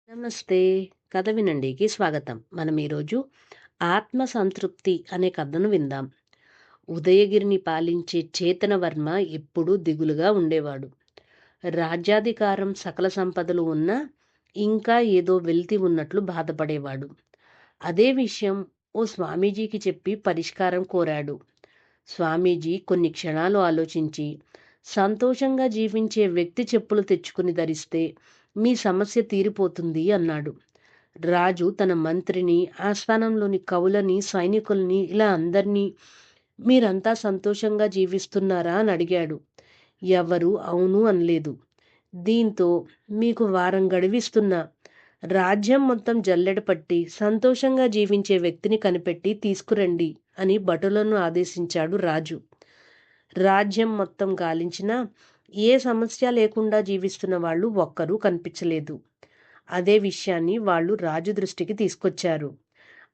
నమస్తే. కథ వినండికి స్వాగతం. మనం ఈరోజు ఆత్మ సంతృప్తి అనే కథను విందాం. ఉదయగిరిని పాలించే చేతనవర్మ ఎప్పుడూ దిగులుగా ఉండేవాడు. రాజ్యాధికారం, సకల సంపదలు ఉన్నా ఇంకా ఏదో వెలితి ఉన్నట్లు బాధపడేవాడు. అదే విషయం ఓ స్వామీజీకి చెప్పి పరిష్కారం కోరాడు. స్వామీజీ కొన్ని క్షణాలు ఆలోచించి, సంతోషంగా జీవించే వ్యక్తి చెప్పులు తెచ్చుకుని ధరిస్తే మీ సమస్య తీరిపోతుంది అన్నాడు. రాజు తన మంత్రిని, ఆస్థానంలోని కవులని, సైనికుల్ని ఇలా అందర్నీ మీరంతా సంతోషంగా జీవిస్తున్నారా అని అడిగాడు. ఎవరూ అవును అనలేదు. దీంతో మీకు వారం గడివిస్తున్నా, రాజ్యం మొత్తం జల్లెడ పట్టి సంతోషంగా జీవించే వ్యక్తిని కనిపెట్టి తీసుకురండి అని భటులను ఆదేశించాడు రాజు. రాజ్యం మొత్తం గాలించినా ఏ సమస్య లేకుండా జీవిస్తున్న వాళ్ళు ఒక్కరూ కనిపించలేదు. అదే విషయాన్ని వాళ్ళు రాజు దృష్టికి తీసుకొచ్చారు.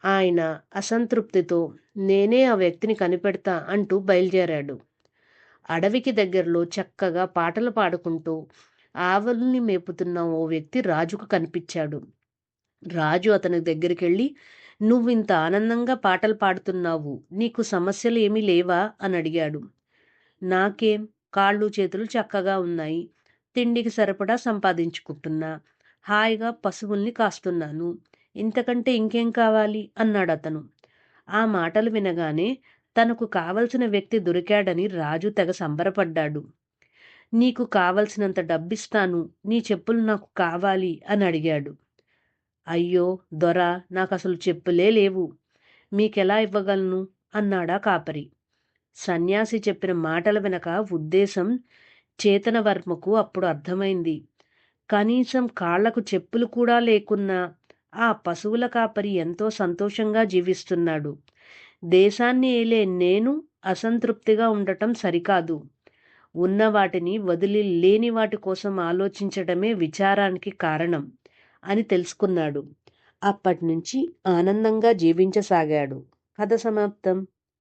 ఆయన అసంతృప్తితో నేనే ఆ వ్యక్తిని కనిపెడతా అంటూ బయలుదేరాడు. అడవికి దగ్గరలో చక్కగా పాటలు పాడుకుంటూ ఆవుల్ని మేపుతున్న ఓ వ్యక్తి రాజుకు కనిపించాడు. రాజు అతని దగ్గరికెళ్ళి, నువ్వింత ఆనందంగా పాటలు పాడుతున్నావు, నీకు సమస్యలు ఏమీ లేవా అని అడిగాడు. నాకేం, కాళ్ళు చేతులు చక్కగా ఉన్నాయి, తిండికి సరిపడా సంపాదించుకుంటున్నా, హాయిగా పశువుల్ని కాస్తున్నాను, ఇంతకంటే ఇంకేం కావాలి అన్నాడతను. ఆ మాటలు వినగానే తనకు కావలసిన వ్యక్తి దొరికాడని రాజు తెగ సంబరపడ్డాడు. నీకు కావలసినంత డబ్బిస్తాను, నీ చెప్పులు నాకు కావాలి అని అడిగాడు. అయ్యో దొరా, నాకసలు చెప్పులే లేవు, మీకెలా ఇవ్వగలను అన్నాడా కాపరి. సన్యాసి చెప్పిన మాటల వెనక ఉద్దేశం చేతనవర్మకు అప్పుడు అర్థమైంది. కనీసం కాళ్లకు చెప్పులు కూడా లేకున్నా ఆ పశువుల కాపరి ఎంతో సంతోషంగా జీవిస్తున్నాడు. దేశాన్ని ఏలే నేను అసంతృప్తిగా ఉండటం సరికాదు. ఉన్న వాటిని వదిలి లేని వాటి కోసం ఆలోచించడమే విచారానికి కారణం అని తెలుసుకున్నాడు. అప్పటినుంచి ఆనందంగా జీవించసాగాడు. కథ సమాప్తం.